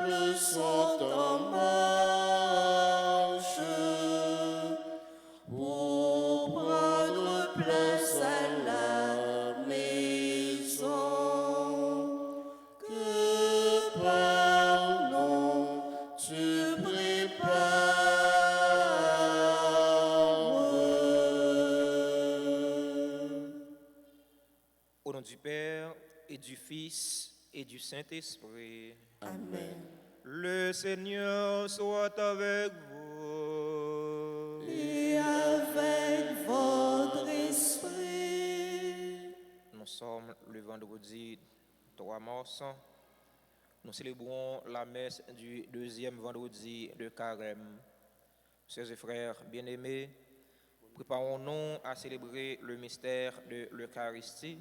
peuples sont en marche pour prendre place à la maison. Que par nous tu prépares. Au nom du Père et du Fils et du Saint-Esprit. Amen. Le Seigneur soit avec vous. Et avec votre esprit. Nous sommes le vendredi 3 mars. Nous célébrons la messe du deuxième vendredi de Carême. Sœurs et frères bien-aimés, préparons-nous à célébrer le mystère de l'Eucharistie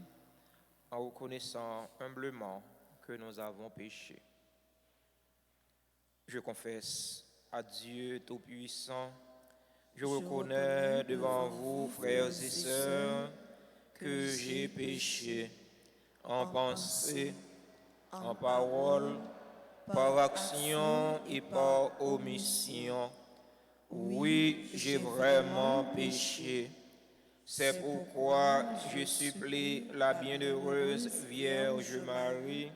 en reconnaissant humblement que nous avons péché. Je confesse à Dieu Tout-Puissant, je reconnais devant vous, frères et sœurs, que j'ai péché en pensée, en parole, par action et par omission. Oui, j'ai vraiment péché. C'est pourquoi je supplie la bienheureuse Vierge Marie,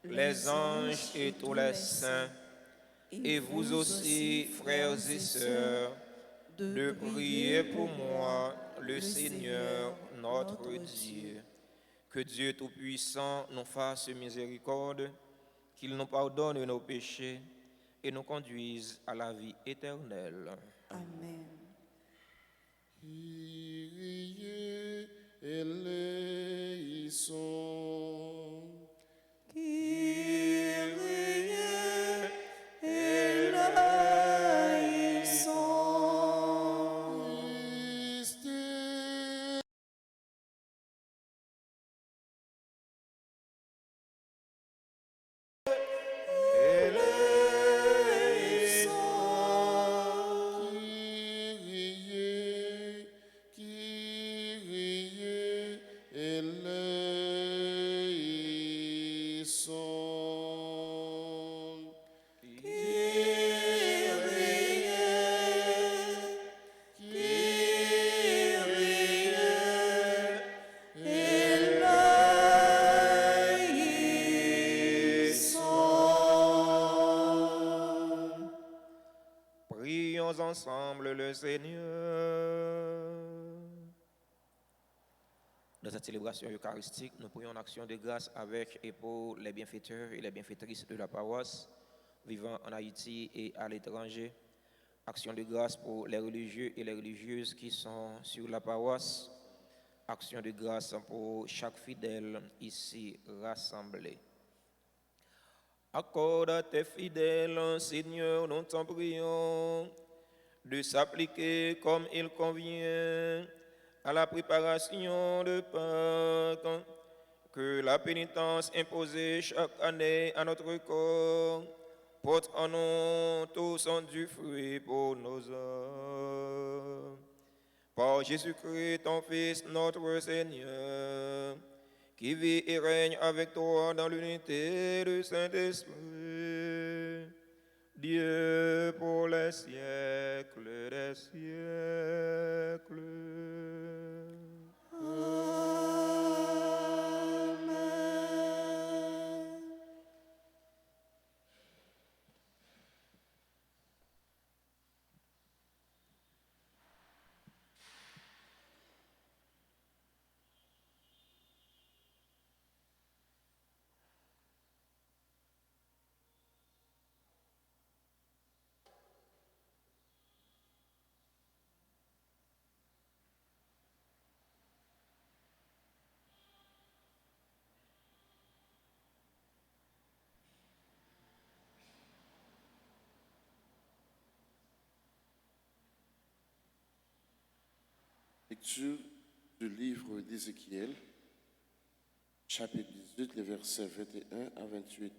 les anges et tous les saints, et vous aussi, frères et sœurs, de prier pour moi, le Seigneur, notre Dieu. Que Dieu Tout-Puissant nous fasse miséricorde, qu'il nous pardonne nos péchés et nous conduise à la vie éternelle. Amen. Kyrie eleison. Kyrie eleison. Christe eleison. Kyrie eleison. Prions ensemble le Seigneur. Dans cette célébration eucharistique, nous prions en action de grâce avec et pour les bienfaiteurs et les bienfaitrices de la paroisse vivant en Haïti et à l'étranger. Action de grâce pour les religieux et les religieuses qui sont sur la paroisse. Action de grâce pour chaque fidèle ici rassemblé. Accorde à tes fidèles, Seigneur, nous t'en prions, de s'appliquer comme il convient à la préparation de Pâques, que la pénitence imposée chaque année à notre corps porte en nous tous du fruit pour nos âmes. Par Jésus-Christ, ton Fils, notre Seigneur, qui vit et règne avec toi dans l'unité du Saint-Esprit, Dieu pour les siècles des siècles. Amen. Lecture du livre d'Ézéchiel, chapitre 18, les versets 21 à 28.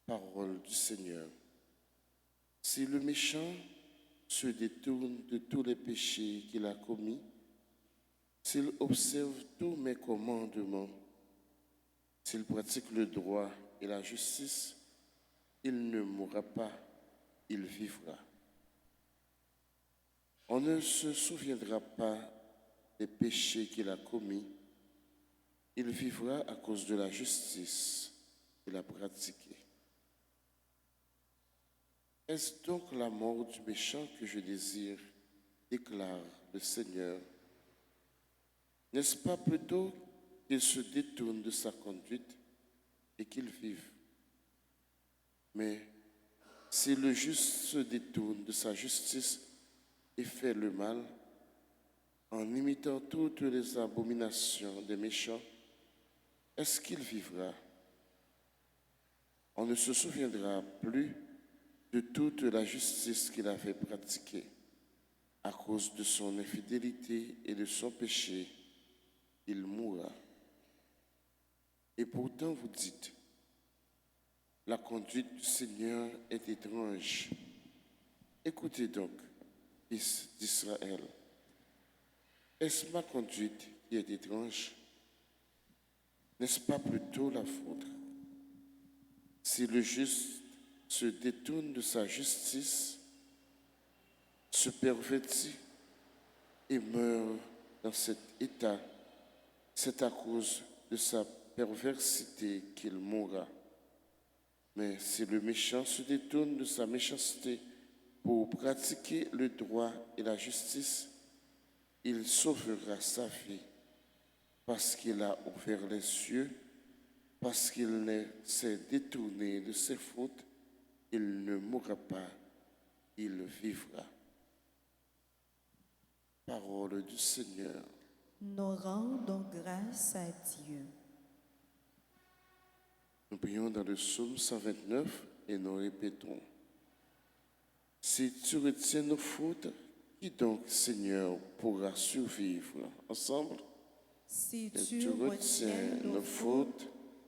Parole du Seigneur. Si le méchant se détourne de tous les péchés qu'il a commis, s'il observe tous mes commandements, s'il pratique le droit et la justice, il ne mourra pas, il vivra. On ne se souviendra pas des péchés qu'il a commis. Il vivra à cause de la justice qu'il a pratiquée. Est-ce donc la mort du méchant que je désire, déclare le Seigneur? N'est-ce pas plutôt qu'il se détourne de sa conduite et qu'il vive? Mais si le juste se détourne de sa justice et fait le mal, en imitant toutes les abominations des méchants, est-ce qu'il vivra? On ne se souviendra plus de toute la justice qu'il avait pratiquée. À cause de son infidélité et de son péché, il mourra. Et pourtant vous dites, la conduite du Seigneur est étrange. Écoutez donc, fils d'Israël. Est-ce ma conduite qui est étrange? N'est-ce pas plutôt la vôtre? Si le juste se détourne de sa justice, se pervertit et meurt dans cet état, c'est à cause de sa perversité qu'il mourra. Mais si le méchant se détourne de sa méchanceté pour pratiquer le droit et la justice, il sauvera sa vie parce qu'il a ouvert les cieux, parce qu'il s'est détourné de ses fautes, il ne mourra pas, il vivra. Parole du Seigneur. Nous rendons grâce à Dieu. Nous prions dans le psaume 129 et nous répétons. Si tu retiens nos fautes, qui donc, Seigneur, pourra survivre? Ensemble, Si si tu retiens nos fautes,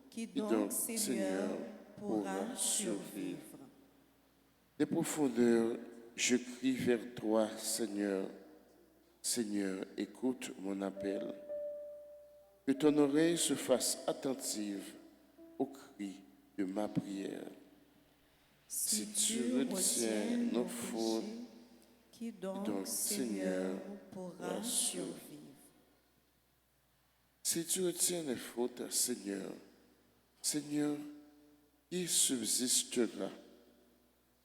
qui donc, Seigneur, pourra survivre? Des profondeurs, je crie vers toi, Seigneur. Seigneur, écoute mon appel. Que ton oreille se fasse attentive au cri de ma prière. Si tu retiens nos fautes, qui donc, Seigneur, pourra survivre? Si tu retiens les fautes, Seigneur, Seigneur, qui subsistera?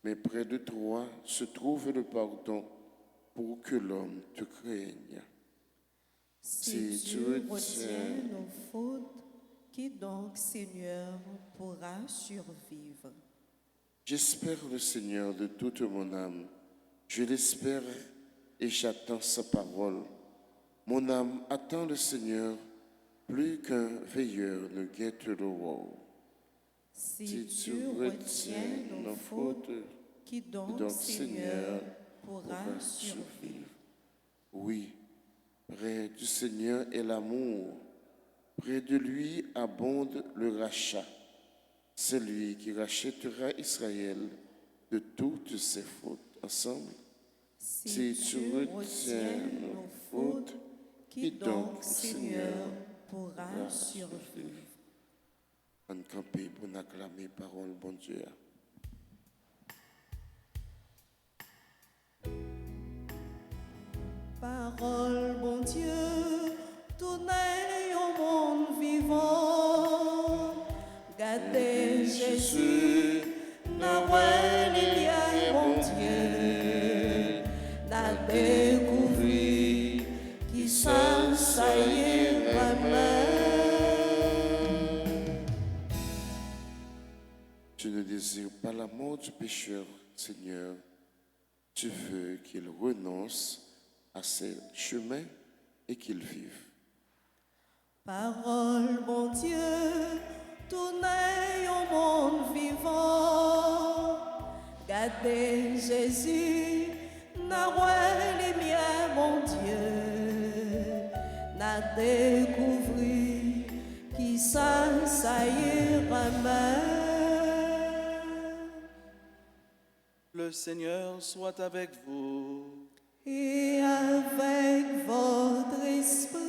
Mais près de toi se trouve le pardon pour que l'homme te craigne. Si tu retiens nos fautes, qui donc, Seigneur, pourra survivre? J'espère le Seigneur de toute mon âme. Je l'espère et j'attends sa parole. Mon âme attend le Seigneur plus qu'un veilleur ne guette l'aurore. Si tu retiens nos fautes, qui donc, Seigneur, pourra survivre? Oui, près du Seigneur est l'amour. Près de lui abonde le rachat. C'est lui qui rachètera Israël de toutes ses fautes. Ensemble, si tu retiens nos fautes, qui donc, Seigneur, pourra survivre? En campé pour acclamer parole, bon Dieu. Parole, bon Dieu, tournez au monde vivant. Gardez Jésus, n'a il y a bon Dieu. N'a découvert qui ça y est vraiment. Tu ne désires pas la mort du pécheur, Seigneur. Tu veux qu'il renonce à ses chemins et qu'il vive. Parole, bon Dieu, tournez au monde vivant. Gardez Jésus, n'a les miens, mon Dieu. N'a découvert qui ça y remet. Le Seigneur soit avec vous. Et avec votre esprit.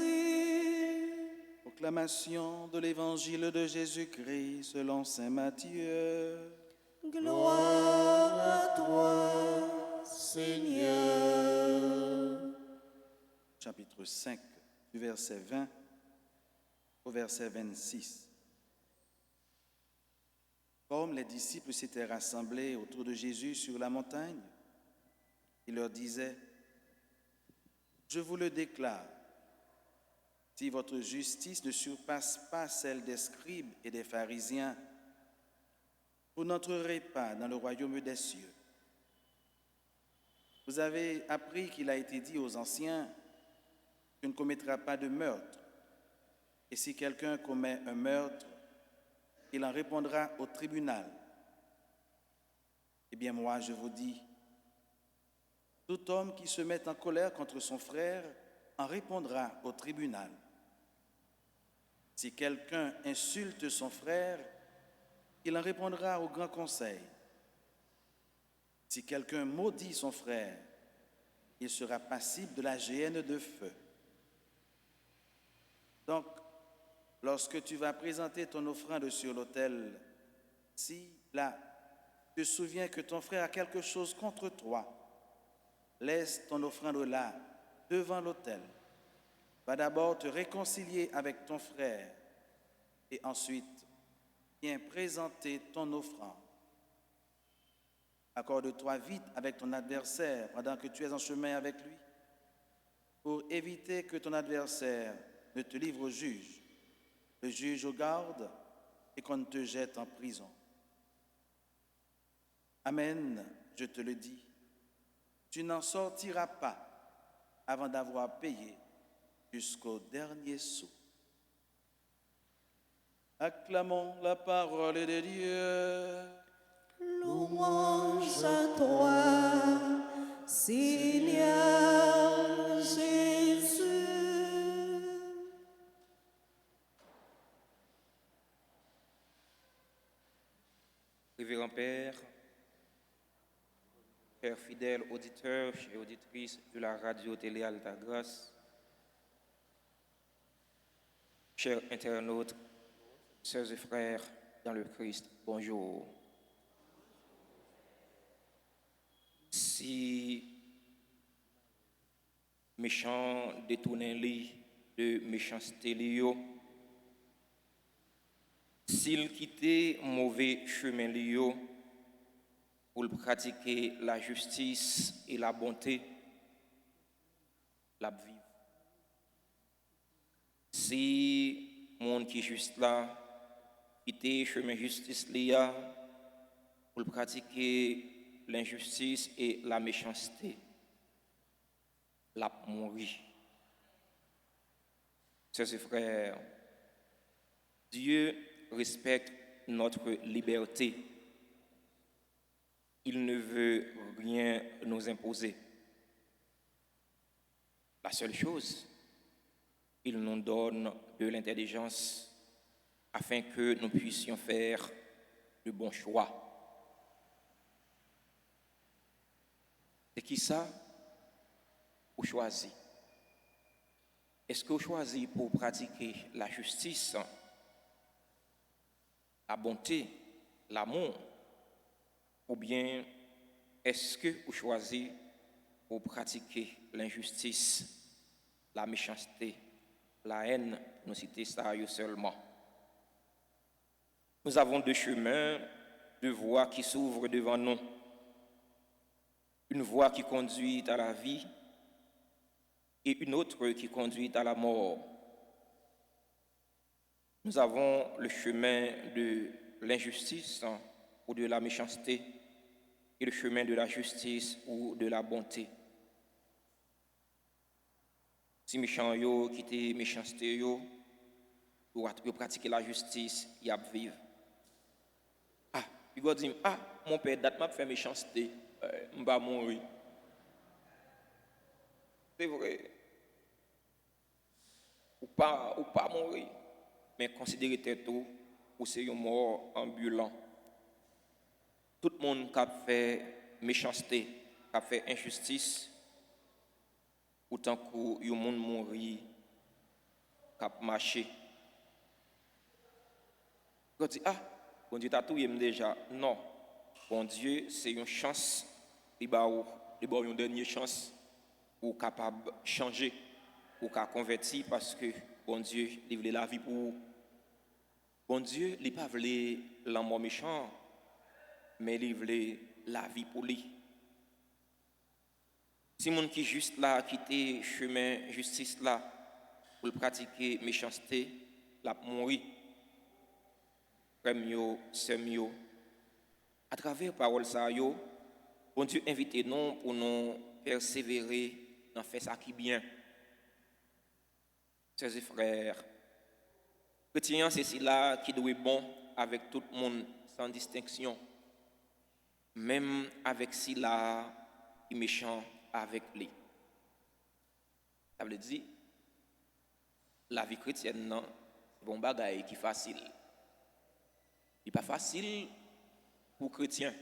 Proclamation de l'Évangile de Jésus-Christ selon saint Matthieu. Gloire à toi, Seigneur. Chapitre 5, du verset 20 au verset 26. Comme les disciples s'étaient rassemblés autour de Jésus sur la montagne, il leur disait, « Je vous le déclare, si votre justice ne surpasse pas celle des scribes et des pharisiens, vous n'entrerez pas dans le royaume des cieux. Vous avez appris qu'il a été dit aux anciens, tu ne commettras pas de meurtre. Et si quelqu'un commet un meurtre, il en répondra au tribunal. Eh bien moi, je vous dis, tout homme qui se met en colère contre son frère en répondra au tribunal. Si quelqu'un insulte son frère, il en répondra au grand conseil. Si quelqu'un maudit son frère, il sera passible de la géhenne de feu. Donc, lorsque tu vas présenter ton offrande sur l'autel, si là, tu te souviens que ton frère a quelque chose contre toi, laisse ton offrande là, devant l'autel. Va d'abord te réconcilier avec ton frère et ensuite viens présenter ton offrande. Accorde-toi vite avec ton adversaire pendant que tu es en chemin avec lui, pour éviter que ton adversaire ne te livre au juge, le juge aux gardes et qu'on ne te jette en prison. Amen, je te le dis, tu n'en sortiras pas avant d'avoir payé jusqu'au dernier sou. Acclamons la parole de Dieu. Louange à toi, Seigneur Jésus. Révérend Père, chers fidèles auditeurs, chères auditrices de la radio-télé Alta Grâce, chers internautes, sœurs et frères dans le Christ, bonjour. Si méchant détourné de méchanceté lié, s'il quittait mauvais chemin lié pour pratiquer la justice et la bonté, la vie. Si monde qui est juste là, quitter chemin justice lié pour pratiquer l'injustice et la méchanceté, la mourir. Sœurs et frères, Dieu respecte notre liberté. Il ne veut rien nous imposer. La seule chose, il nous donne de l'intelligence afin que nous puissions faire de bons choix. C'est qui ça? Vous choisissez. Est-ce que vous choisissez pour pratiquer la justice, la bonté, l'amour? Ou bien est-ce que vous choisissez pour pratiquer l'injustice, la méchanceté, la haine? Nous citons ça seulement. Nous avons deux chemins, deux voies qui s'ouvrent devant nous. Une voie qui conduit à la vie et une autre qui conduit à la mort. Nous avons le chemin de l'injustice ou de la méchanceté et le chemin de la justice ou de la bonté. Si méchant yo quitte méchanceté yo, pour pratiquer la justice, il y a vivre. Ah, il va dire, ah, mon père date m'a fait méchanceté. Je vais mourir. C'est vrai. Ou pas mourir. Mais considérez tout ou c'est un mort ambulant. Tout le monde qui a fait méchanceté, qui a fait injustice, autant que un monde mourir, qui a marché, Quand dit, ah, bon Dieu t'a tout déjà. Non. Bon Dieu, c'est une chance. Il va une dernière chance pour capable de changer, pour convertir parce que bon Dieu, il voulait la vie pour vous. Bon Dieu, il n'a pas voulu l'amour méchant, mais il voulait la vie pour lui. Si mon qui juste là, quitter chemin justice là, pour pratiquer méchanceté, la mourir. Frère mio, sœur mio, à travers parole ça yo, bon Dieu invite nous pour nous persévérer dans faire ça qui est bien. Chers frères, chrétien c'est cela qui doit être bon avec tout le monde sans distinction, même avec cela qui est méchant avec lui. Ça veut dire la vie chrétienne non, c'est bon bagaille qui est facile. Il n'est pas facile pour chrétien.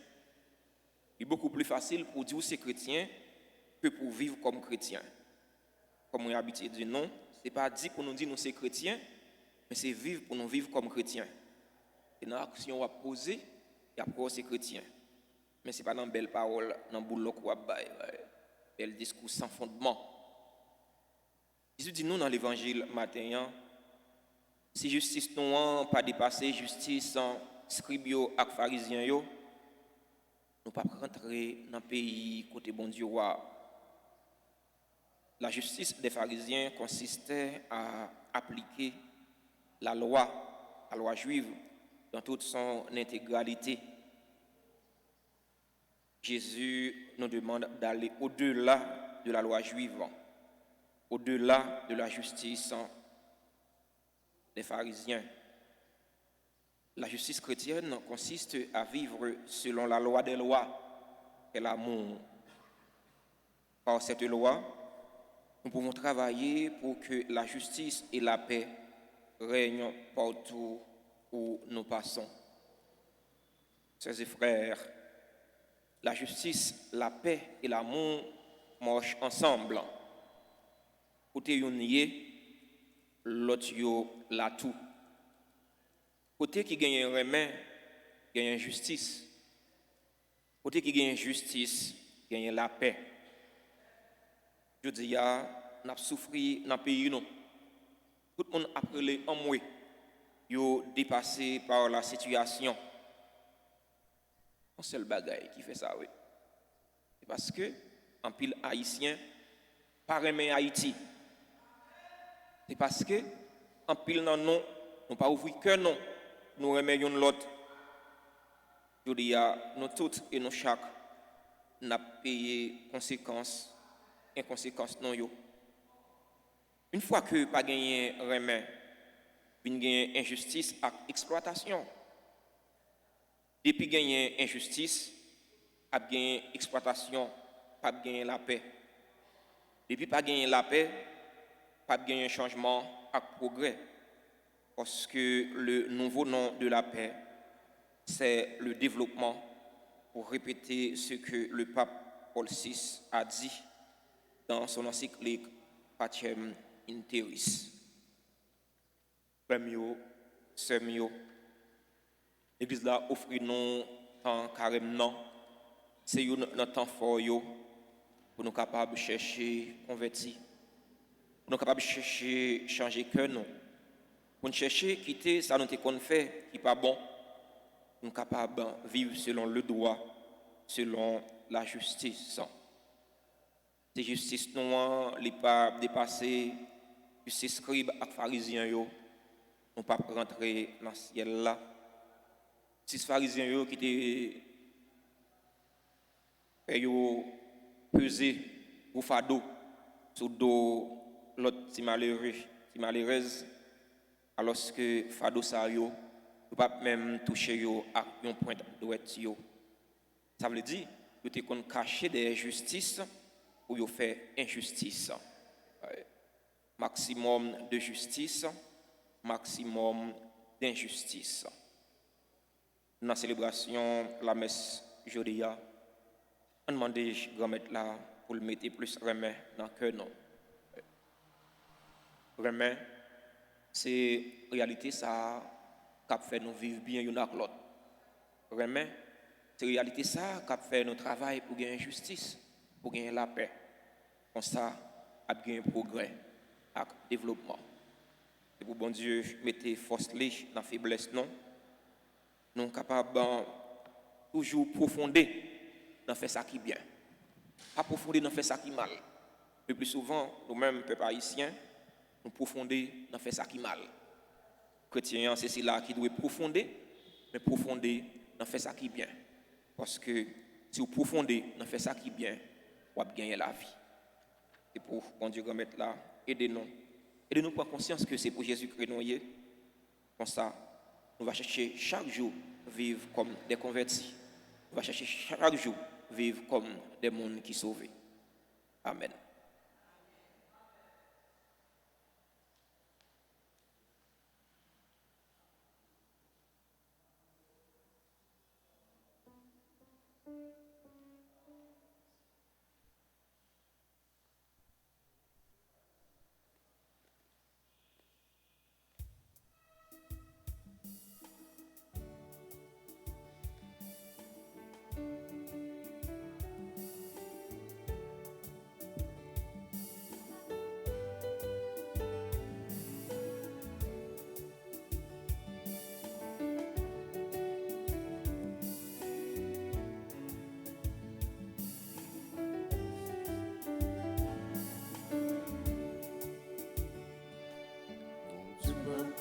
Il est beaucoup plus facile pour dire que c'est chrétien que pour vivre comme chrétien. Comme on est habitué de dire non, ce n'est pas dit pour nous dire que nous sommes chrétiens, mais c'est vivre pour nous vivre comme chrétiens. Et dans l'action, on va poser et après c'est chrétien. Mais ce n'est pas dans belle parole, dans le boulot qu'on va bailler, bel discours sans fondement. Jésus dit nous dans l'évangile matin, si justice nous pas dépassé, justice sans scribio et pharisiens yo, nous pas rentrer dans le pays côté bon Dieu roi. La justice des pharisiens consistait à appliquer la loi juive dans toute son intégralité. Jésus nous demande d'aller au-delà de la loi juive, au-delà de la justice des pharisiens. La justice chrétienne consiste à vivre selon la loi des lois et l'amour. Par cette loi, nous pouvons travailler pour que la justice et la paix règnent partout où nous passons. Chers frères, la justice, la paix et l'amour marchent ensemble. Côté yon yé, l'autre yo la tout. Côté qui gagne remède, gagne justice. Côté qui gagne justice, gagne la paix. Je dis, n'a souffri dans le pays, non. Tout le monde a appelé en moi, yo dépassé par la situation. Un seul bagaille qui fait ça, oui. C'est parce que, en pile haïtien, pas aimer Haïti. C'est parce que, en pile non, nous pas ouvrir que non, nous remettons l'autre. Je dis, nous toutes et nous chaque, n'a payé conséquences, inconséquences non yo. Une fois que pas gagné remède, une gagne injustice et exploitation. Depuis gagner injustice, a gagné exploitation, pas gagner la paix. Depuis pas gagner la paix, pas gagner changement et progrès. Parce que le nouveau nom de la paix, c'est le développement, pour répéter ce que le pape Paul VI a dit dans son encyclique Pacem in Terris. Premio, semio, l'Église là offre nous temps carrément, c'est notre temps fort pour nous capables de chercher convertir, pour nous capables de chercher changer cœur nous, pour nous chercher quitter ça nous qu'on fait qui pas bon, nous capables de vivre selon le droit, selon la justice. C'est justice nous les pas dépasser justice scribe et pharisiens yo, nous pas rentrer dans le ciel là. Ces pharisiens yo qui étaient pesé ou fado sur dos l'autre si malheureux, si malheureuse, alors que fado sa yo ne pas même toucher yo à un point droite yo. Ça veut dire que tu es caché des justices ou yo fait injustice. Maximum de justice, maximum d'injustice. Dans la célébration, la messe Jodia, on demande grand-mère là pour le mettre plus remède dans le cœur. Remède, c'est réalité ça, qui fait nous vivre bien l'un avec l'autre. Vraiment, c'est la réalité ça qui fait nous travail pour gagner justice, pour gagner la paix. Comme ça, à gagner progrès et développement. Et pour bon Dieu, mettez force dans la faiblesse, non? Nous sommes capables de toujours profonder dans faire ça qui est bien. Pas profonder dans faire ça qui est mal. Le plus souvent, nous-mêmes, peuple haïtien, nous profonder dans faire ça qui est mal. Chrétien, c'est cela qui doit profonder, mais profonder dans faire ça qui est bien. Parce que si vous profondez dans faire ça qui est bien, vous allez gagner la vie. Et pour bon Dieu remettre là, aidez-nous. Aidez-nous prendre conscience que c'est pour Jésus-Christ nous y est. Comme ça, nous allons chercher chaque jour vivre comme des convertis. Nous allons chercher chaque jour vivre comme des mondes qui sont sauvés. Amen.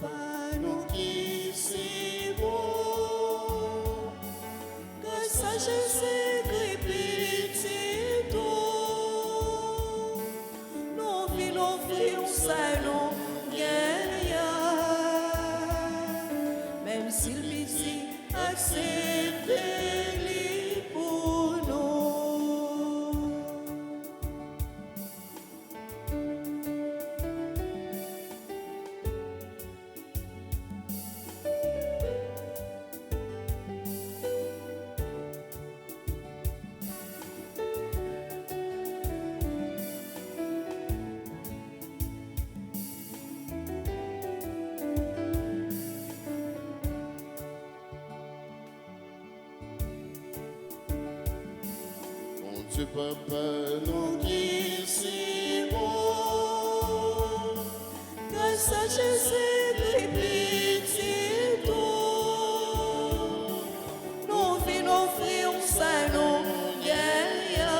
Papa, nous qui c'est bon, que sagesse crépite d'eau, nous vîmes offrir un salon gagnant, même s'il dit accepter pour nous. Mon Dieu, Papa, nous qui c'est bon, que sagesse crépite d'eau, nous vîmes offrir un salon gagnant,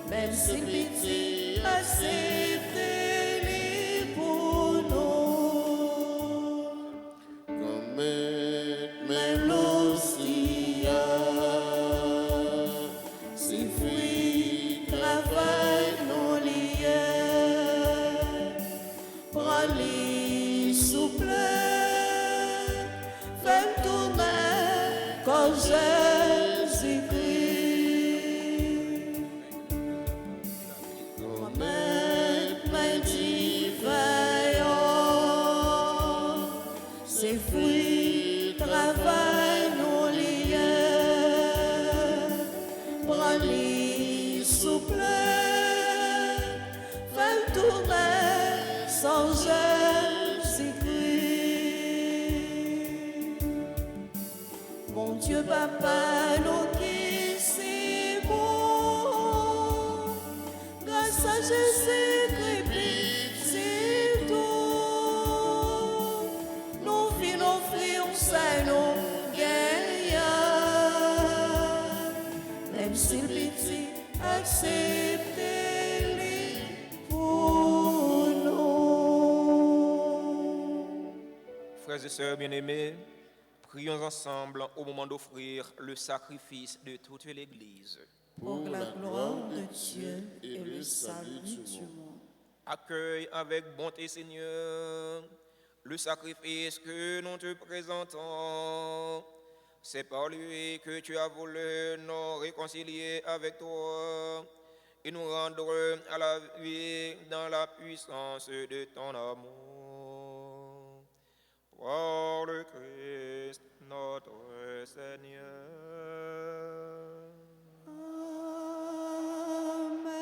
même si pitié accepter pour nous. Mais l'Ostia, c'est fruit, travail non lié, prends-les souple, fais tourner comme Jésus-Christ. Mais divin, c'est fruit, travail non lié, prends-les souple, fais tourner sans Jésus-Christ. Mon Dieu, Papa, nous qui c'est bon, grâce à Jésus-Christ, c'est tout. Nous vîmes offrir un salon gagnant, même s'il petit accepter pour nous. Frères et sœurs bien-aimés, prions ensemble au moment d'offrir le sacrifice de toute l'Église. Pour la gloire de Dieu et le salut du monde. Accueille avec bonté, Seigneur, le sacrifice que nous te présentons. C'est par lui que tu as voulu nous réconcilier avec toi et nous rendre à la vie dans la puissance de ton amour. Par le Christ notre Seigneur. Amen.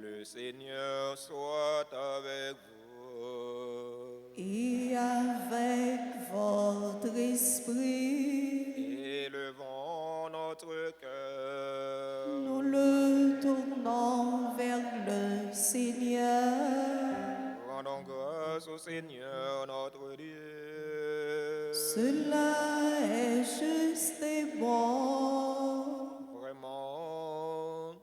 Le Seigneur soit avec vous. Et avec votre esprit, Élevons notre cœur. nous le tournons vers le Seigneur. Rendons grâce au Seigneur notre Dieu. Cela est juste et bon. Vraiment,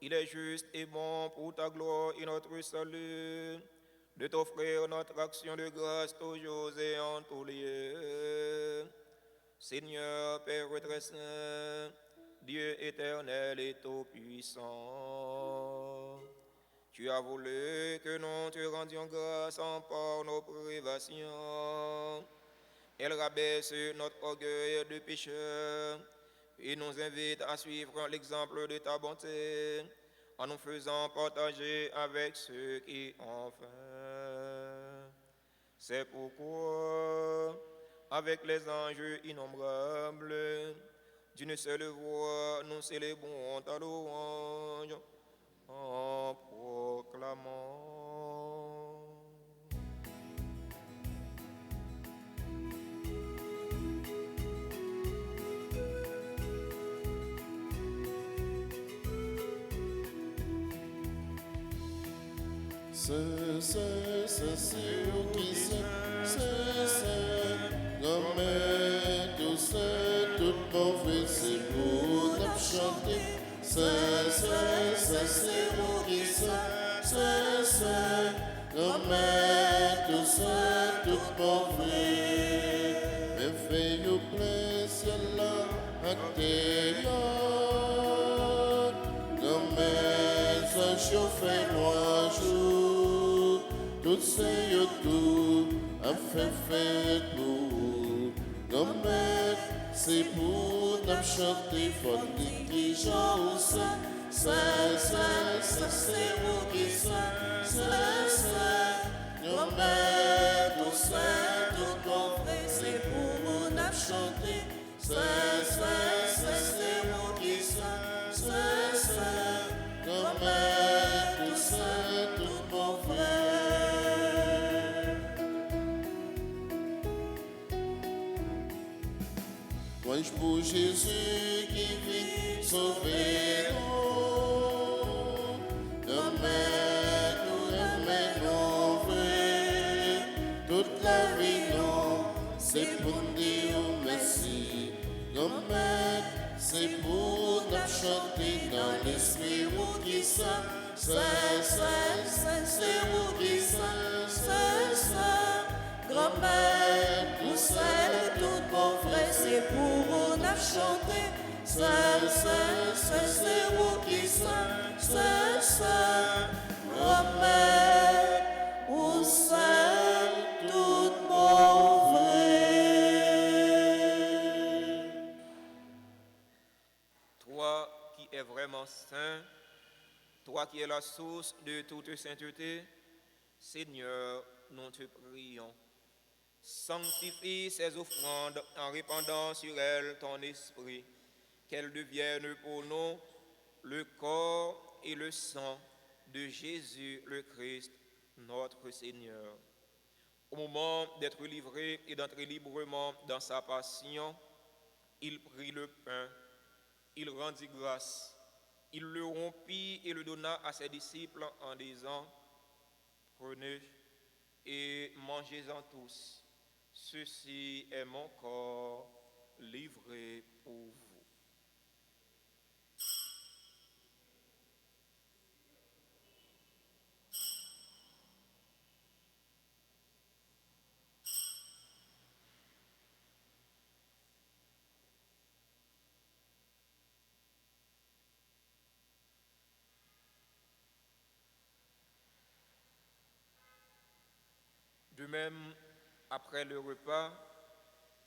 il est juste et bon pour ta gloire et notre salut de t'offrir notre action de grâce toujours et en tous lieux. Seigneur, Père très saint, Dieu éternel et tout-puissant, tu as voulu que nous te rendions grâce en par nos privations. Elle rabaisse notre orgueil de pécheur et nous invite à suivre l'exemple de ta bonté en nous faisant partager avec ceux qui ont faim. C'est pourquoi, avec les anges innombrables, d'une seule voix, nous célébrons ta louange en proclamant. C'est où qui c'est, grand-mère, tout ça, tout mauvais, c'est pour nous chanter. C'est où qui c'est, grand-mère, tout ça, tout mauvais. Mais fais-nous plaisir là, à tes grand-mère, ça chauffe moi jour. Tout c'est tout, a fait pour. Grand-mère, c'est pour nous chanter, faut dire qui joue ça. C'est où qui c'est. Grand-mère, tout c'est tout bon vrai, c'est pour nous chanter. C'est où qui c'est. Grand-mère, tout c'est tout bon vrai. Moi-je pour Jésus qui vit sauver nous. Grand-mère, nous aimons vrai. Toute la vie, non, c'est pour dire merci. Grand-mère, c'est pour nous chanter dans l'esprit où qui ça. C'est où qui ça. Grand-mère, tout seul, tout bon frère, c'est pour nous chanter. C'est où qui ça. Grand-mère, où seul, tout bon frère. Toi qui es vraiment saint, toi qui es la source de toute sainteté, Seigneur, nous te prions. Sanctifie ces offrandes en répandant sur elles ton esprit, qu'elles deviennent pour nous le corps et le sang de Jésus le Christ, notre Seigneur. Au moment d'être livré et d'entrer librement dans sa passion, il prit le pain, il rendit grâce, il le rompit et le donna à ses disciples en disant, « Prenez et mangez-en tous. Ceci est mon corps livré pour vous. » De même, après le repas,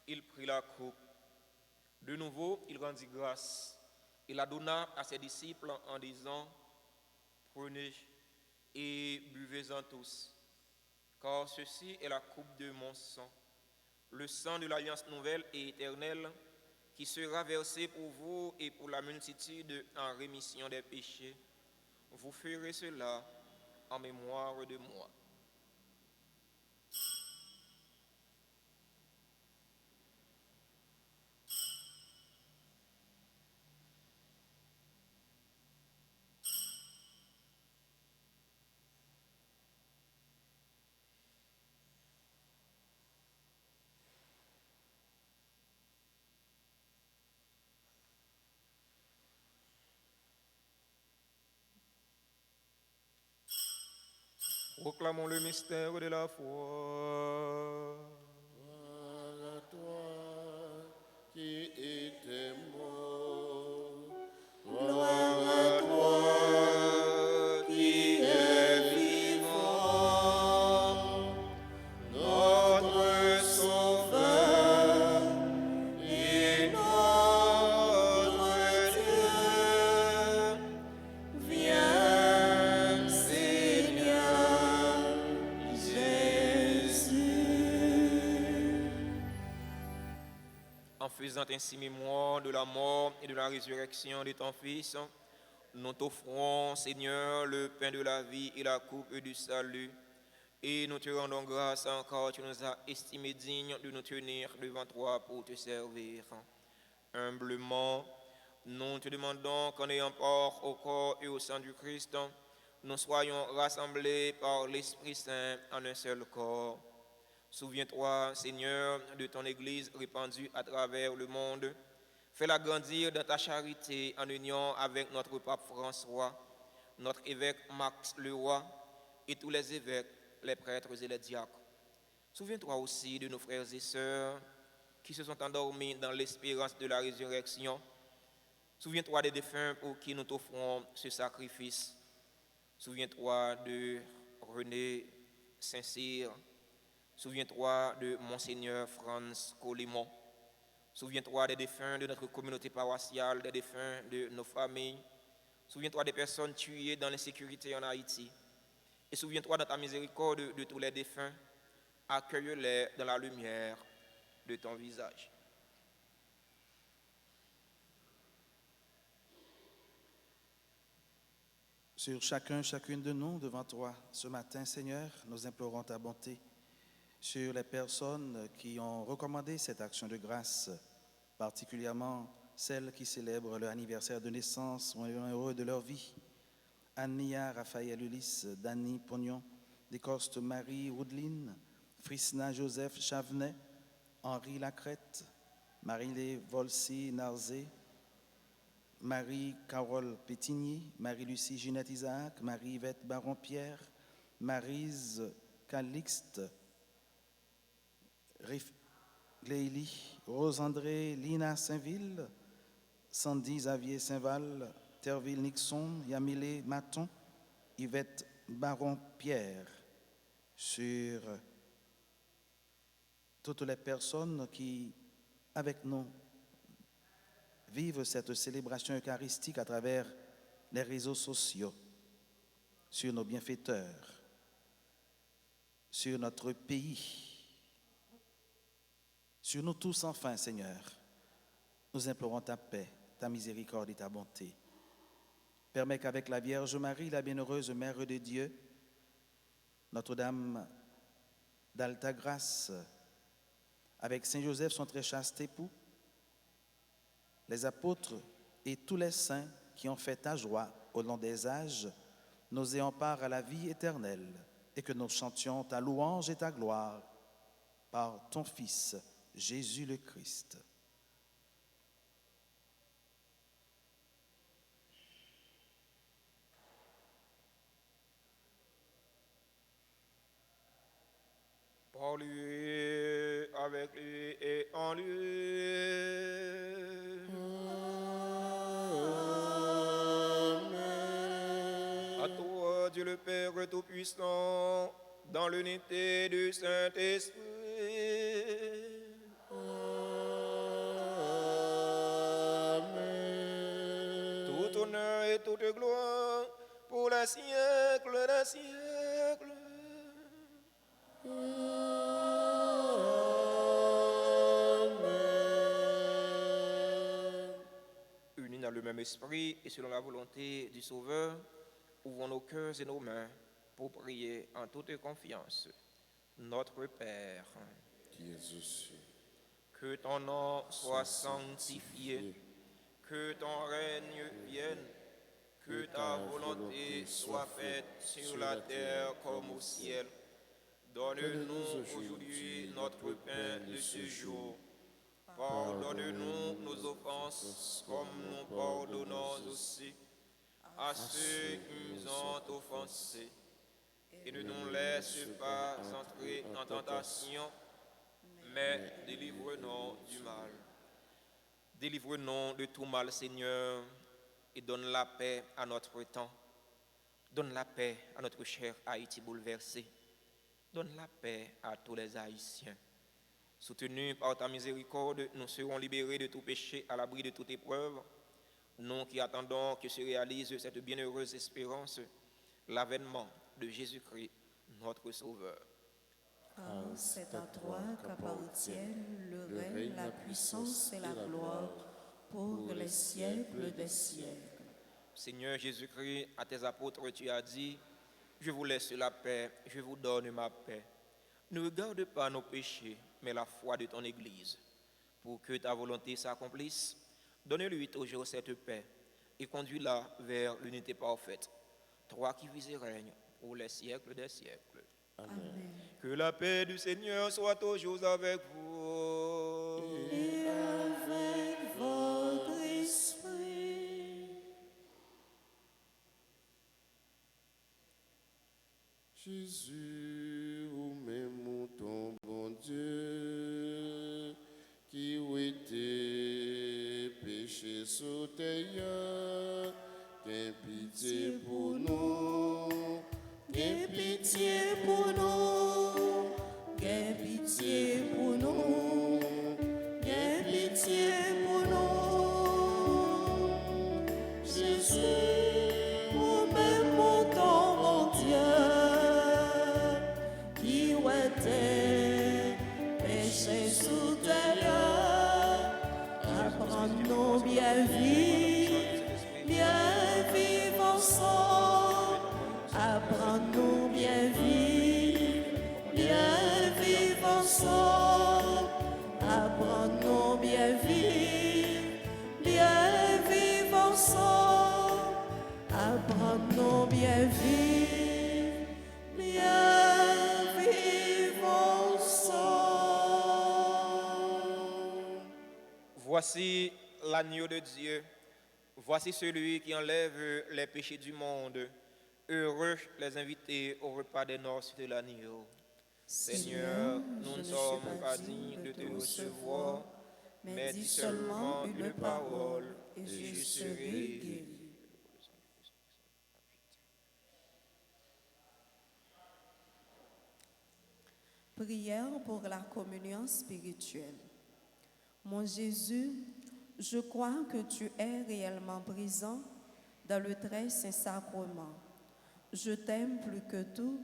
il prit la coupe. De nouveau, il rendit grâce. Il la donna à ses disciples en disant, « Prenez et buvez-en tous, car ceci est la coupe de mon sang, le sang de l'alliance nouvelle et éternelle, qui sera versé pour vous et pour la multitude en rémission des péchés. Vous ferez cela en mémoire de moi. » Proclamons le mystère de la foi. Gloire à toi qui étais mort. Gloire à toi qui es vivant. Notre Sauveur et notre Dieu. Viens, Seigneur Jésus. En faisant ainsi mémoire de la mort et de la résurrection de ton Fils, nous t'offrons, Seigneur, le pain de la vie et la coupe du salut. Et nous te rendons grâce encore, tu nous as estimés dignes de nous tenir devant toi pour te servir. Humblement, nous te demandons qu'en ayant part au corps et au sang du Christ, nous soyons rassemblés par l'Esprit Saint en un seul corps. Souviens-toi, Seigneur, de ton Église répandue à travers le monde. Fais-la grandir dans ta charité en union avec notre pape François, notre évêque Max Leroy et tous les évêques, les prêtres et les diacres. Souviens-toi aussi de nos frères et sœurs qui se sont endormis dans l'espérance de la résurrection. Souviens-toi des défunts pour qui nous t'offrons ce sacrifice. Souviens-toi de René Saint-Cyr. Souviens-toi de Monseigneur Franz Colimont. Souviens-toi des défunts de notre communauté paroissiale, des défunts de nos familles. Souviens-toi des personnes tuées dans l'insécurité en Haïti. Et souviens-toi dans ta miséricorde de tous les défunts. Accueille-les dans la lumière de ton visage. Sur chacun, chacune de nous, devant toi, ce matin, Seigneur, nous implorons ta bonté sur les personnes qui ont recommandé cette action de grâce, particulièrement celles qui célèbrent leur anniversaire de naissance ou un heureux de leur vie. Annia Raphaël Ulysse, Dany Pognon, Descostes Marie Roudeline, Frisna Joseph Chavenet, Henri Lacrette, Marie-Lé Volsi Narzé, Marie-Carole Pétigny, Marie-Lucie Ginette Isaac, Marie-Yvette Baron-Pierre, Maryse Calixte, Gléili, Rose-André Lina Saint-Ville, Sandy Xavier Saint-Val, Terville Nixon, Yamilé Maton, Yvette Baron-Pierre, sur toutes les personnes qui, avec nous, vivent cette célébration eucharistique à travers les réseaux sociaux, sur nos bienfaiteurs, sur notre pays, sur nous tous enfin, Seigneur. Nous implorons ta paix, ta miséricorde et ta bonté. Permets qu'avec la Vierge Marie, la bienheureuse Mère de Dieu, Notre-Dame d'Alta Grâce, avec Saint Joseph, son très chaste époux, les apôtres et tous les saints qui ont fait ta joie au long des âges, nous ayons part à la vie éternelle et que nous chantions ta louange et ta gloire par ton Fils, Jésus le Christ. Par lui, avec lui et en lui. À toi, Dieu le Père Tout-Puissant, dans l'unité du Saint-Esprit. Tout honneur et toute gloire pour les siècles des siècles. Unis dans le même esprit et selon la volonté du Sauveur, ouvrons nos cœurs et nos mains pour prier en toute confiance. Notre Père, qui es aux cieux, que ton nom soit sanctifié, que ton règne vienne, que ta volonté soit faite sur la terre comme au ciel. Donne-nous aujourd'hui notre pain de ce jour. Pardonne-nous nos offenses comme nous pardonnons aussi à ceux qui nous ont offensés. et ne nous laisse pas entrer en tentation, mais délivre-nous du mal. Délivre-nous de tout mal, Seigneur, et donne la paix à notre temps. Donne la paix à notre cher Haïti bouleversé. Donne la paix à tous les Haïtiens. Soutenus par ta miséricorde, nous serons libérés de tout péché, à l'abri de toute épreuve. Nous qui attendons que se réalise cette bienheureuse espérance, l'avènement de Jésus-Christ, notre Sauveur. Car c'est à toi qu'appartiennent le règne, la puissance et la gloire pour les siècles des siècles. Seigneur Jésus-Christ, à tes apôtres, tu as dit, je vous laisse la paix, je vous donne ma paix. Ne regarde pas nos péchés, mais la foi de ton Église. Pour que ta volonté s'accomplisse, donne-lui toujours cette paix et conduis-la vers l'unité parfaite. Toi qui vis et règnes pour les siècles des siècles. Amen. Que la paix du Seigneur soit toujours avec vous. Et avec votre esprit. Jésus, ou même ton bon Dieu, qui était péché sous terre, qu'aie pitié pour nous, Aie pitié pour nous, aie pitié pour nous, aie pitié pour nous. Jésus, vous-même mon Dieu, qui était péché sous terre, apprends-nous bien vivre ensemble. Apprends-nous bien vivre ensemble. Apprends-nous bien vivre ensemble. Apprends-nous bien vivre ensemble. Voici l'agneau de Dieu. Voici celui qui enlève les péchés du monde. Heureux les invités au repas des noces de l'agneau. Seigneur, nous ne sommes pas dignes de te recevoir, mais dis seulement une parole et je serai guéri. Prière pour la communion spirituelle. Mon Jésus, je crois que tu es réellement présent dans le très saint sacrement. Je t'aime plus que tout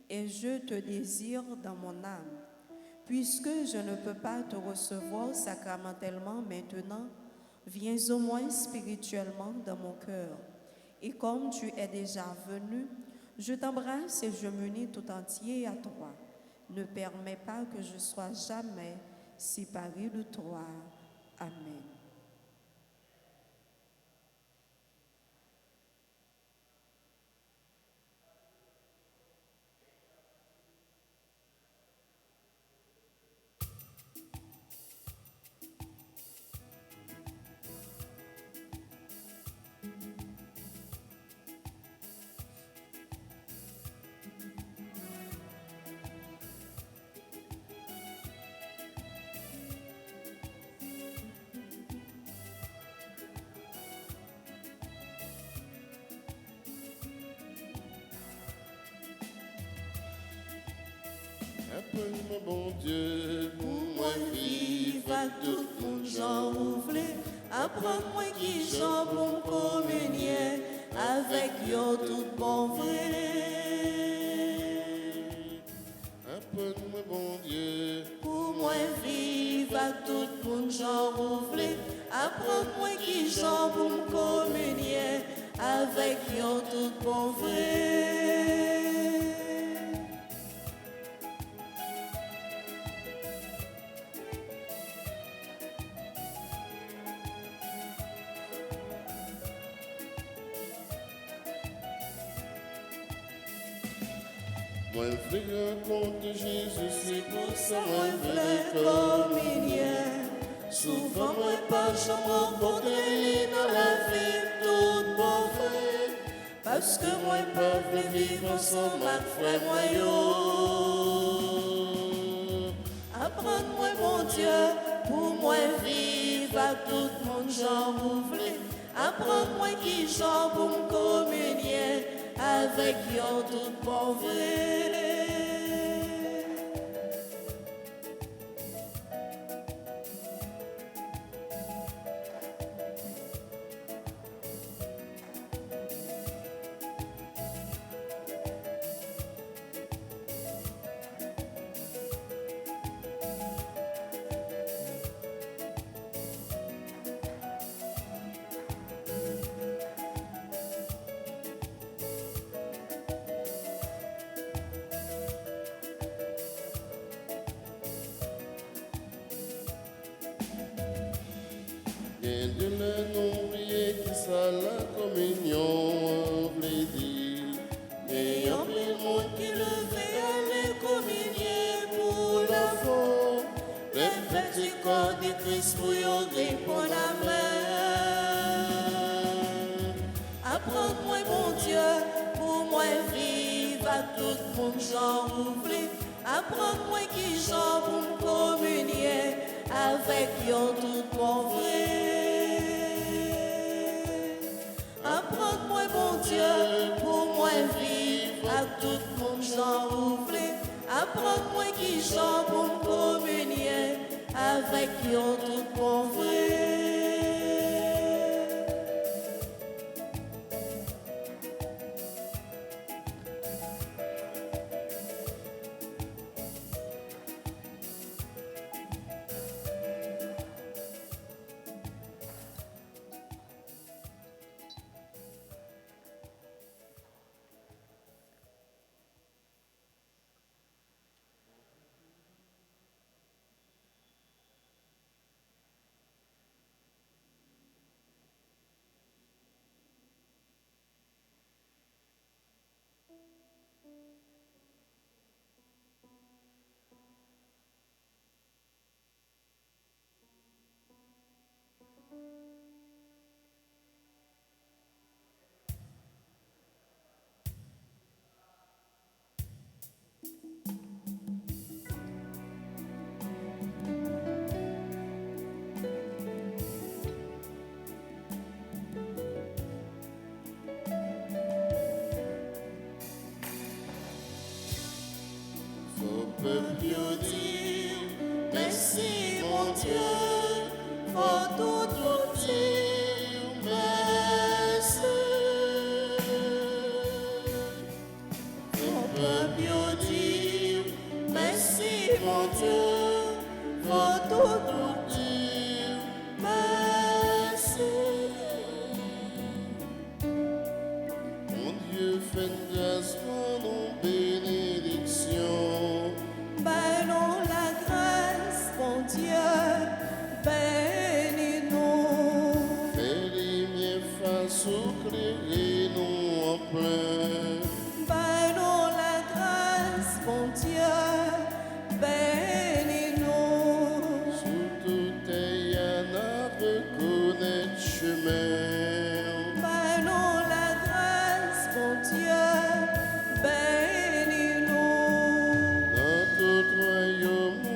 et je te désire dans mon âme. Puisque je ne peux pas te recevoir sacramentellement maintenant, viens au moins spirituellement dans mon cœur. Et comme tu es déjà venu, je t'embrasse et je m'unis tout entier à toi. Ne permets pas que je sois jamais séparé de toi. Amen. Apprends-moi, bon Dieu, pour moi Vive à tout mon gens ouvré, apprends-moi qui j'en bon communier avec yo tout bon vrai. Apprends-moi, bon Dieu, Pour moi vive à tout mon gens ouvré, apprends-moi qui j'en bon communier avec yo tout bon vrai. moi je rencontre Jésus, c'est pour ça Moi v'lais communier. Souvent moi pas je rencontre dans la vie toute pauvre. Parce que moi, peuple, vivre ensemble avec frère moi, yo. Apprends-moi, mon Dieu, pour moi vivre avec tout le monde, j'en voulais. Apprends-moi qui j'en pour me communier avec yon tout bon vrai. Et de l'oublier qui ça la communion veut dire. Et y a plein de monde qui le fait aller communier pour l'enfant. Les petits corps de Christ pour y répondre à main. Apprends-moi, mon Dieu, pour moi vivre à tout le monde, j'en oublie. Apprends-moi qui j'en pour me communier avec yon tout mon vrai. Apprends-moi, mon Dieu, pour moi vivre à tout le monde, j'en oublie. Apprends-moi qui j'en pour me communier avec yon tout mon vrai. Peuple dire Merci, mon Dieu, pour tout dire merci. Mon peuple dire merci, mon Dieu, pour tout dire merci. mon Dieu fait une grâce pour nos bénédictions. Ben non la grâce, mon Dieu, bénis-nous. Fais les miens face au clairer nous en plein. Ben non la grâce, mon Dieu, bénis-nous. Sous tout ayant à reconnaître chemin. Ben non la grâce, mon Dieu, bénis-nous. Dans tout royaume où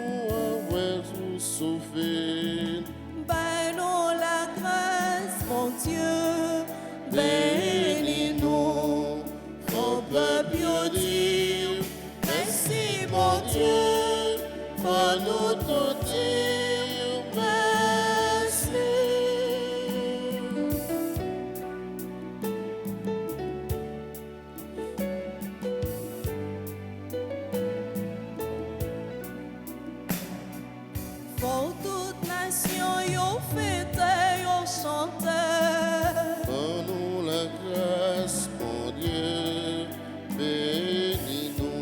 ouais tout sauvé. Ben non la grâce, mon Dieu, bénis-nous. Mon peuple dire merci, mon Dieu, pour nous tout dire merci. Pour toute nation, yo fête, yo chante. Donne-nous la grâce, mon Dieu, bénis-nous.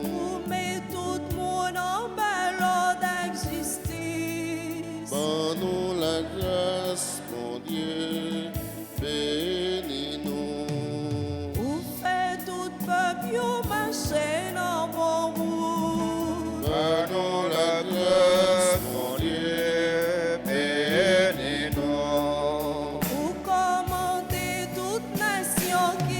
Pour mettre tout le monde en ballon d'existence. Donne-nous la grâce, mon Dieu, bénis-nous. Pour faire tout peuple, yo marcher dans bon bout. Donne-nous la grâce, mon Dieu, bénis-nous. Pour commander toute nation qui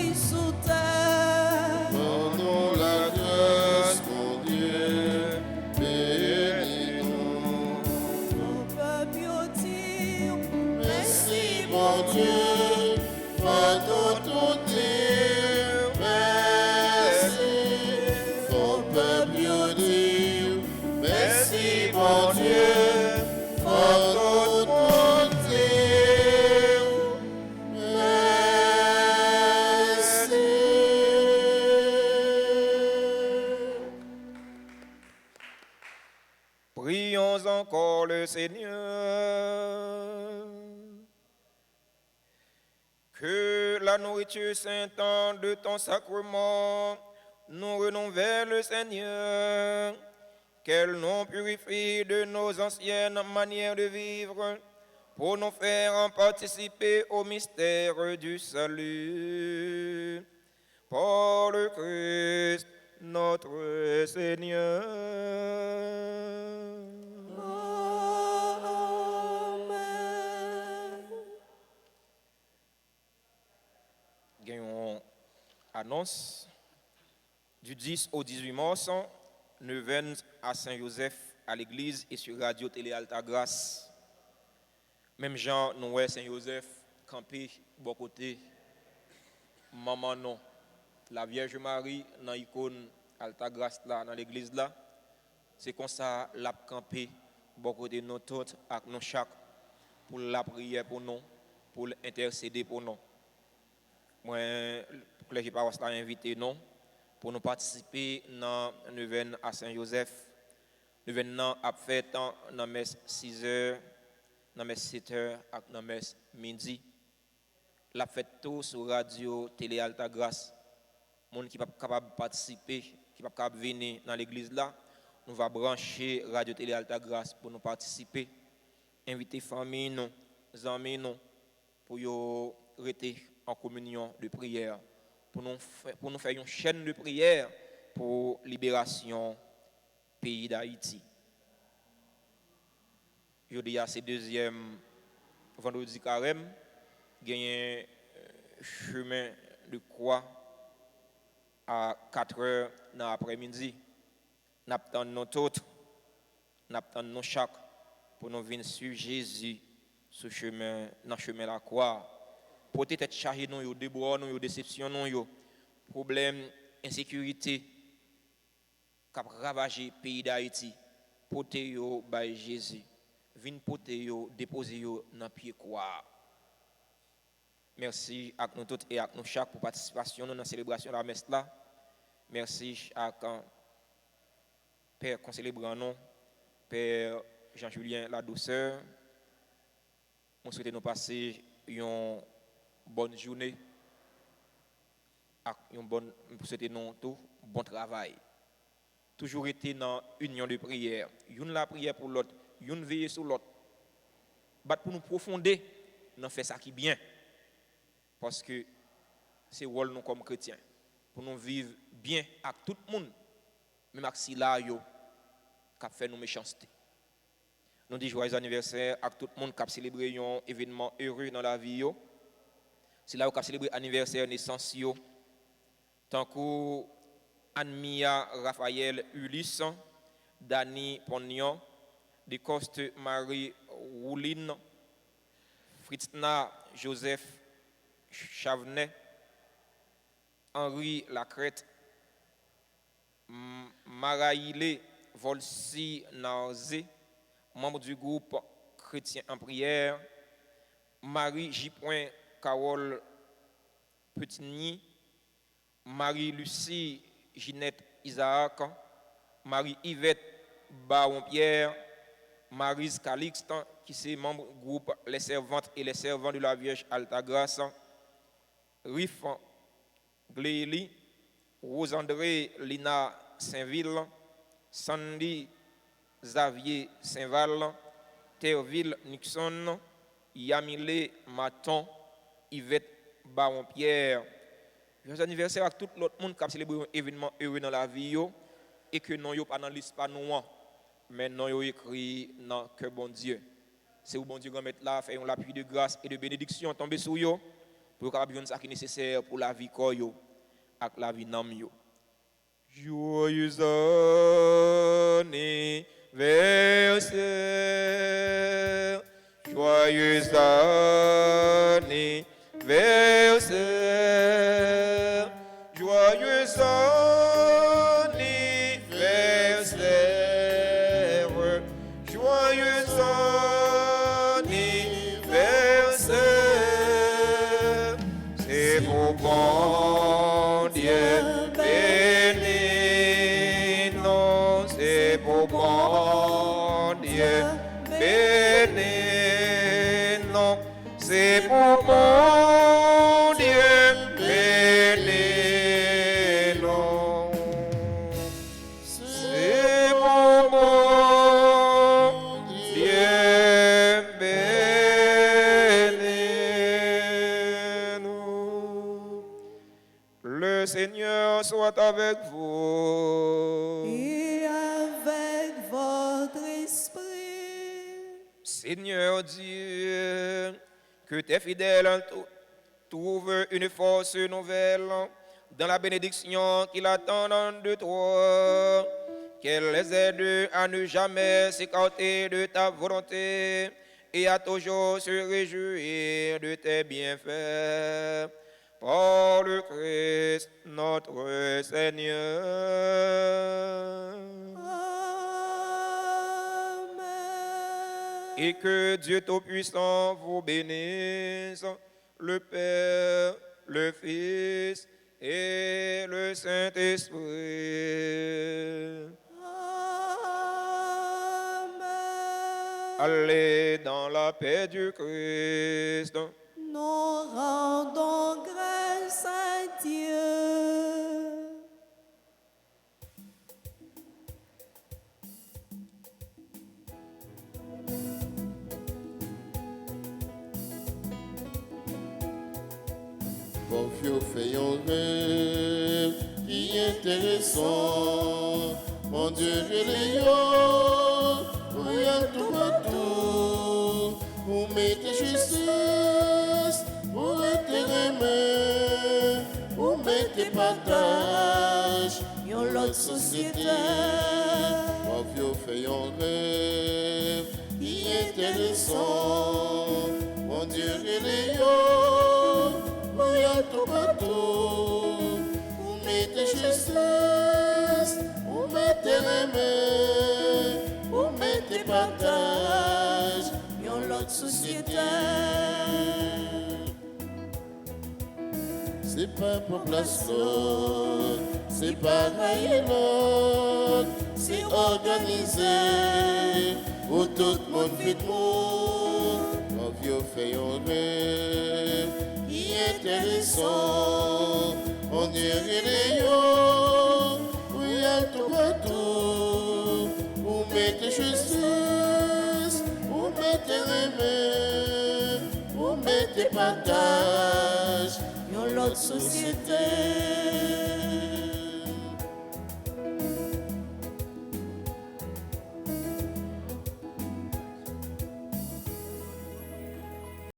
mon Dieu, pardon tout dire merci. Ton peuple yo dire merci, mon Dieu, pardon tout dire merci. Prions encore le Seigneur. Que la nourriture sainte de ton sacrement nous renouvelle le Seigneur. Qu'elle nous purifie de nos anciennes manières de vivre pour nous faire participer au mystère du salut. Par le Christ, notre Seigneur. Amen. Gagnons annonce du 10 au 18 mars, neuvaine à Saint-Joseph à l'église et sur Radio Télé Alta Grâce. Même Jean, nous Saint-Joseph campé bon côté maman non la Vierge Marie dans l'icône Alta Grâce là dans l'église là. C'est comme ça l'a campé bon côté nous toutes avec nous chaque pour la prière pour nous, pour intercéder pour nous. Moi, le clergé paroissial a invité nous pour nous participer dans la neuvaine à Saint-Joseph. Le événement a fait dans la messe 6h, dans la messe 7h et dans la messe midi. La fête tout sur Radio Télé Alta Grâce. Les gens qui ne sont pas capables de participer, qui ne sont pas capables de venir dans l'église là, nous allons brancher Radio Télé Alta Grâce pour nous participer. Inviter famille, nous, amis, nous, pour rester en communion de prière, pour nous faire une chaîne de prière pour libération pays d'Haïti. Jeudi à ce deuxième vendredi carême, il y a un chemin de croix à 4 heures dans l'après-midi. Nous attendons nous tous, nous attendons nous chaque pour nous venir sur Jésus, sur chemin, dans le chemin de la croix. Peut-être chargé nous, déboire nous, déception nous, problème, insécurité, qui a ravagé le pays d'Haïti. Portez yo by Jésus. Vin porter yo, déposer yo dans pied croix. Merci à nous tous et à nous chaque pour participation dans la célébration de la messe là. Merci à Père concélébrant nous, Père Jean-Julien La Douceur. Nous souhaitons nous passer une bonne journée. Nous souhaitons nous tout bon travail. Toujours été dans union de prière. Une la prière pour l'autre, une veiller sur l'autre. Pour nous profonder, nous fait ça qui est bien. Parce que c'est rôle nous comme chrétiens. Pour nous vivre bien avec tout le monde. Même avec si là, qui a fait nos méchancetés. Nous disons joyeux anniversaire à tout le monde qui a célébré un événement heureux dans la vie. C'est là où on a célébré l'anniversaire de naissance. Tant que Anne-Mia Raphaël Ulysse, Dani Pognon, De Coste Marie Rouline, Fritzna Joseph Chavenet, Henri Lacrette, Maraïle Volsi Narzé, membre du groupe Chrétien en prière, Marie J. Carole Petigny, Marie-Lucie Ginette Isaac, Marie-Yvette Baron-Pierre, Marise Calixte, qui est membre du groupe Les Servantes et les Servants de la Vierge Alta Grâce, Rif Gléli, Rosandré Lina Saint-Ville, Sandy Xavier Saint-Val, Terville Nixon, Yamile Maton, Yvette Baron-Pierre. Joyeux anniversaire à tout l'autre monde qui a célébré un événement heureux dans la vie et que non yo pas dans liste pas nous mais non yo écrit dans que bon Dieu. C'est où bon Dieu grand mettre là faire un appui de grâce et de bénédiction tomber sur yo pour capable ça qui est nécessaire pour la vie ko yo avec la vie nam yo. Joyeux anniversaire. Joyeux anniversaire, joyeux anniversaire, joyeux anniversaire. C'est pour bon Dieu béni, non, c'est pour bon Dieu béni, non, c'est pour mon Dieu béni, non, c'est pour mon Dieu béni, non. Le Seigneur soit avec vous. Et avec votre esprit. Seigneur Dieu, que tes fidèles trouvent une force nouvelle dans la bénédiction qu'ils attendent de toi, qu'elle les aide à ne jamais s'écarter de ta volonté et à toujours se réjouir de tes bienfaits. Par le Christ notre Seigneur. Et que Dieu Tout-Puissant vous bénisse, le Père, le Fils et le Saint-Esprit. Amen. Allez dans la paix du Christ. Nous rendons grâce à Dieu. Bon vieux fait un rêve qui est intéressant. Mon Dieu, je l'ai eu. Regarde tout partout. Vous mettez justice. Vous mettez remède. Vous mettez partage. Yon l'autre société. Mon vieux fait un rêve qui est intéressant. Mon Dieu, je l'ai eu. Regarde tout partout. Vous mettez justice. Vous mettez remède. Vous mettez partage. Yon l'autre société. C'est pas pour place l'autre, c'est pareil l'autre, c'est organisé, où tout le monde vit de monde. Mon vieux fait un rêve qui est intéressant, on dirait les yeux, où il y a tout partout, vous mettez justice, vous mettez remède, vous mettez partage. Yon l'autre société.